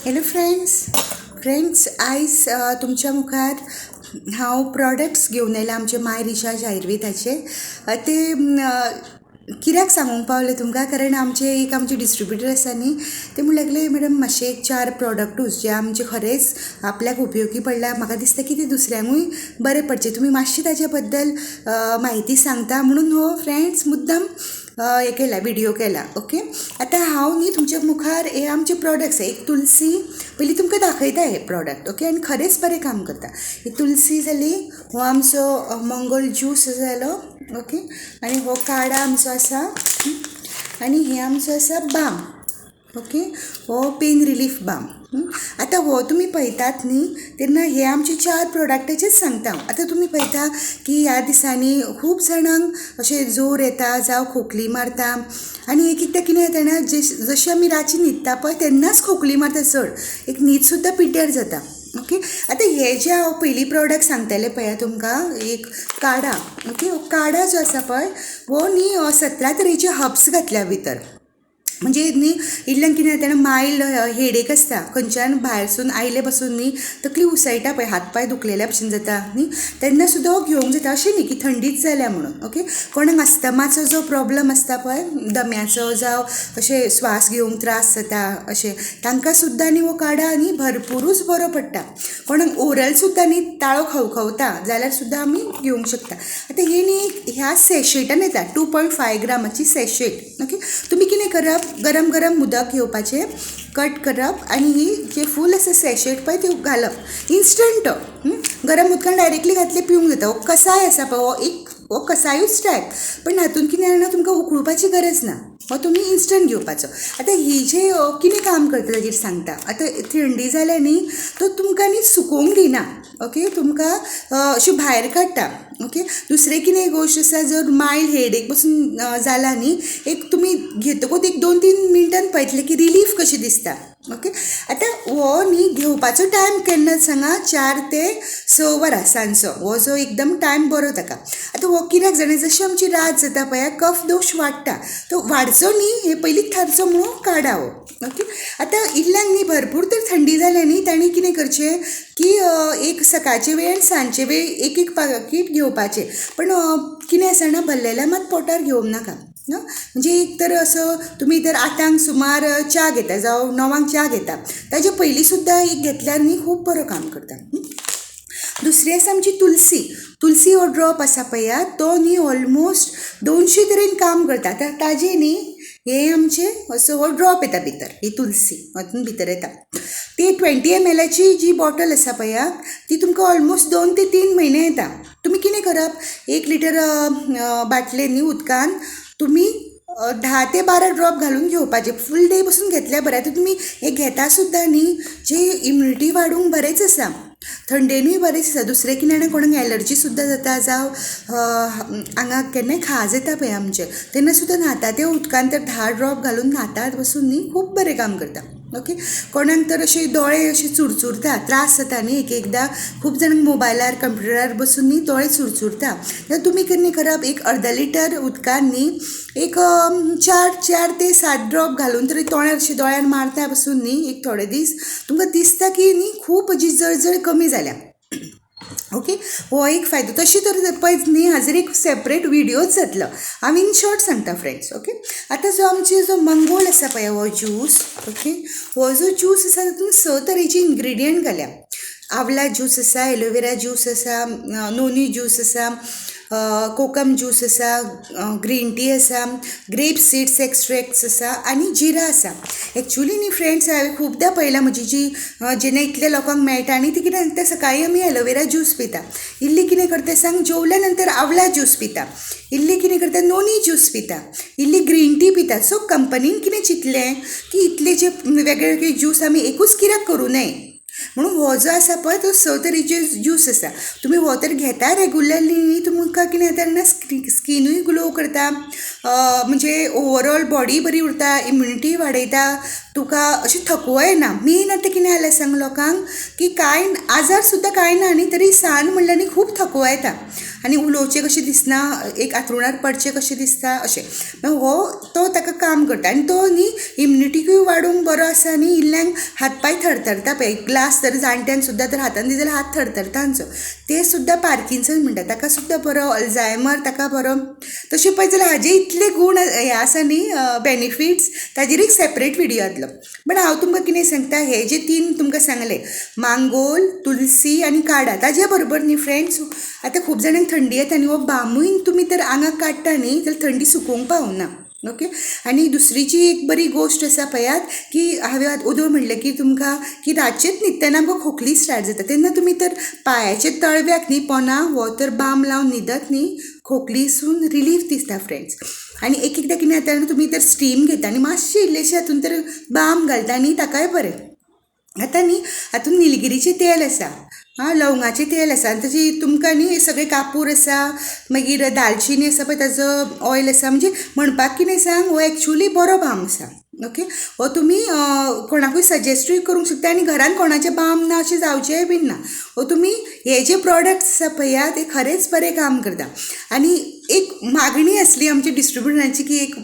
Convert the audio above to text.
Hello friends आयज तुमच्या मुखार हांव प्रॉडक्ट्स घेवन आयलां आमचे माय रिचार्ज आयुर्वेदाचे ते कित्याक सांगूंक पावलें तुमकां कारण आमचे डिस्ट्रिब्युटर आसा न्ही ते म्हणूंक लागले मॅडम मातशे एक 4 प्रॉडक्टूच जे आमचे खरेंच आपल्याक उपयोगी पडला म्हाका दिसता की ते दुसऱ्यांकूय बरें पडचे तुमी मातशें ताचे बद्दल म्हायती सांगता म्हणून हो फ्रेंड्स मुद्दाम हे केला व्हिडिओ केला ओके. आतां हांव न्ही तुमच्या मुखार हे आमचे प्रॉडक्ट्स एक तुलसी पयलीं तुमकां दाखयता हे प्रॉडक्ट ओके आनी खरेंच बरें काम करता. ही तुलसी जाली, हो आमचो मंगोल ज्यूस जालो ओके आनी हो काडा आमचो आसा आनी हे आमचो आसा बाम ओके. हो पेन रिलीफ बाम. आतां हो तुमी पळयतात न्ही तेन्ना हे आमचे 4 प्रॉडक्टाचेच सांगता हांव. आतां तुमी पळयता की ह्या दिसांनी खूब जाणांक अशे जोर येता जावं खोकली मारता आनी एक एकदां कितें जाता जाणा जशी आमी रातची न्हिदता पळय तेन्नाच खोकली मारता चड एक न्हीद सुद्दां पिड्ड्यार जाता ओके. आतां हे जे हांव पयलीं प्रॉडक्ट सांगतलें पळया तुमकां एक काडा ओके. हो काडा जो आसा पळय हो न्ही 17 तरेचे हर्ब्स घातल्या भितर म्हणजे न्ही इल्ल्यान कितें जाता मायल्ड हेडेक आसता खंयच्यान भायरसून आयले पासून न्ही तकली उसळटा पळय हात पांय दुखलेल्या भशेन जाता न्ही तेन्ना सुद्दां घेवंक जाता अशें न्ही की थंडीच जाल्या म्हणून ओके. कोणाक अस्थमाचो जो प्रॉब्लम आसता पळय दम्याचो जावं अशें स्वास घेवंक त्रास जाता अशें तांकां सुद्दां न्ही हो काडा न्ही भरपुरूच बरो पडटा. कोणाक ओरल सुद्दां न्ही ताळो खवखवता जाल्यार सुद्दां आमी घेवंक शकता. आतां ही न्ही ह्या सॅशेटान येता 2.5 ग्रामाची सॅशेट ओके. तुमी कितें करप गरम गरम उदक घेवपाचें कट करप आनी ही जे फूल आसा सॅशेट पळय ती घालप इन्स्टंट गरम उदकान डायरेक्टली घातले पिवंक जाता. हो कसाय आसा पळय हो कसायूच टायप पण हातून कितें जाणा तुमकां उकळुपाची गरज ना हो तुमी इन्स्टंट घेवपाचो. आतां ही जे कितें काम करता ताजेर सांगता. आतां थंडी जाल्या न्ही तो तुमकां न्ही सुकोवंक दिना ओके तुमकां अशी भायर काडटा ओके. दुसरें कितें एक गोश्ट आसा जर मायल्ड हेडेक पासून जाला न्ही एक तुमी घेतकूच एक 2-3 मिनटान पळयतले की रिलीफ कशी दिसता ओके. आतां हो न्ही घेवपाचो टायम केन्ना सांगा 4 ते 6 वरां सांजचो हो जो एकदम टायम बरो ताका. आतां हो कित्याक जाणा जशी आमची रात जाता पळय कफ दोश वाडटा तो वाडचो न्ही हे पयलींच थारचो म्हणून काडा हो ओके. आतां इल्ल्यांक न्ही भरपूर तर थंडी जाल्या न्ही तांणी कितें करचें की एक सकाळचे वेळ आनी सांजचे वेळ एक एक पाकीट घेवपाचें पण कितें आसा जाणा भरलेल्या मात पोटार घेवंक नाका म्हणजे एक तर असो तुमी तर 8 सुमार च्या घेता जावं 9 च्या घेता ताजे पयलीं सुद्दां एक घेतल्यार न्ही खूब बरो काम करता. दुसरी आसा आमची तुलसी हो ड्रॉप आसा पळया तो न्ही ऑलमोस्ट 200 तरेन काम करता. ताजे न्ही हे आमचे असो हो ड्रॉप येता भितर ही तुलसी हातून भितर येता ती 20 ml जी बॉटल आसा पळया ती तुमकां ऑलमोस्ट 2 ते 3 म्हयने येता. तुमी कितें करप 1 लिटर बाटलेन न्ही उदकान तुमी 10 ते 12 ड्रॉप घालून घेवपाचे फूल डे पासून घेतल्यार बरें. आतां तुमी हे घेता सुद्दां न्ही जे इम्युनिटी वाडूंक बरेंच आसा थंडेनूय बरेंच आसा. दुसरें कितें जाणा कोणाक एलर्जी सुद्दां जाता जावं आंगाक केन्नाय खाज येता पळय आमचे तेन्ना सुद्दां न्हाता त्या उदकान तर 10 ड्रॉप घालून न्हातात पसून न्ही खूब बरें काम करता ओके. कोणाक तर अशे दोळे अशे चुरचुरता त्रास जाता न्ही एक एकदां खूब जाणांक मोबायलार कंप्युटरार बसून न्ही दोळे चुरचुरता जाल्यार तुमी कितें करप एक अर्द लिटर उदकान न्ही एक 4 ते 7 ड्रॉप घालून तरी तोंडार अशें दोळ्यान मारता पसून न्ही एक थोडे दीस तुमकां दिसता की न्ही खूब अशी जळजळ कमी जाल्या ओके. हो एक फायदो तशी तर पळय न्ही हाजर एक सेपरेट व्हिडिओच जातलो हांव इन शॉर्ट सांगता फ्रेंड्स ओके. आतां जो मंगोल आसा पळय हो ज्यूस ओके हो जो ज्यूस आसा तातूंत 6 तरेची इन्ग्रेडियंट घाल्या. आवला ज्यूस आसा एलोवेरा ज्यूस आसा नोनी ज्यूस आसा कोकम ज्यूस आसा ग्रीन टी आसा ग्रेप सीड्स एक्स्ट्रॅक्ट्स आसा आनी जिरा आसा. एक्चुली न्ही फ्रेंड्स हांवें खुबदां पळयलां म्हजी जी जेन्ना इतल्या लोकांक मेळटा आनी ती कितें सांगता सकाळीं आमी एलोवेरा ज्यूस पिता इल्ली कितें करता सांग जेवल्या नंतर आवला ज्यूस पिता इल्ली कितें करता नोनी ज्यूस पिता इल्ली ग्रीन टी पिता. सो कंपनीन कितें चिंतलें की इतले जे वेगळे वेगळे ज्यूस आमी एकूच कित्याक करूं नये म्हणून हो जो आसा पळय तो 6 तरेचे ज्यूस आसा. तुमी हो तर घेता रेगुलरली न्ही, तुमकां कितें जाता तेन्ना स्किनूय ग्लो करता, म्हणजे ओवरऑल बॉडी बरी उरता, इम्युनिटी वाडयता, तुका अशी थकवा येना. मेन आतां कितें जालें सांग लोकांक, की कांय आजार सुद्दां कांय ना न्ही, तरी सान म्हणल्यार न्ही खूब थकवा येता आनी उलोवचें कशें दिसना, एक आंथरुणार पडचें कशें दिसता अशें. हो तो ताका काम करता आनी तो न्ही इम्युनिटीकूय वाडोवंक बरो आसा आनी इल्ल्यांक हातपाय थरथरता पळय, ग्लास जर जाणट्यांक सुद्दां तर हातान दी जाल्यार हात थरथरता तांचो, ते सुद्दां पार्किन्सन म्हणटा ताका सुद्दां बरो, अल्जायमर ताका बरो. तशें पळयत जाल्यार हाजे इतले गूण हे आसा न्ही, बेनिफिट्स, ताजेर एक सेपरेट व्हिडिओ जातलो. बट हांव तुमकां कितें सांगता, हे जे 3 तुमकां सांगले, मांगोल, तुलसी आनी काडा, ताजे बरोबर न्ही फ्रेंड्स, आतां खूब जाणांक थंडी येता न्ही, हो बामूय तुमी तर आंगाक काडटा न्ही जाल्यार थंडी सुकोवंक पावना. ओके. आनी दुसरी जी एक बरी गोश्ट आसा पळयात, की हांवें उदो म्हणलें की तुमकां, की रातचेच न्हिदतना आमकां खोकली स्टार्ट जाता तेन्ना तुमी तर पांयाचे तळव्याक न्ही पोंदा हो तर बाम लावन न्हिदत न्ही, खोकलीसून रिलीफ दिसता फ्रेंड्स. आनी एक एकदां कितें जाता तुमी तर स्टीम घेता आनी मातशें इल्लेशें हातून तर बाम घालता न्ही, ताकाय बरें. आतां न्ही हातून निलगिरीचें तेल आसा, लवंगाचें तेल आसा, आनी ताजी तुमकां न्ही सगळे कापूर आसा, मागीर दालचिनी आसा पळय ताजो ऑयल आसा, म्हणजे म्हणपाक कितें सांग, हो एक्चुली बरो बाम आसा. ओके. हो तुमी कोणाकूय सजेस्टूय करूंक शकता आनी घरान कोणाचें बाम ना अशें जावचेंय बीन ना. हो तुमी हे जे प्रॉडक्ट्स आसा पळया ते खरेंच बरें काम करता. आनी एक मागणी आसली आमच्या डिस्ट्रिब्युटरांची, की एक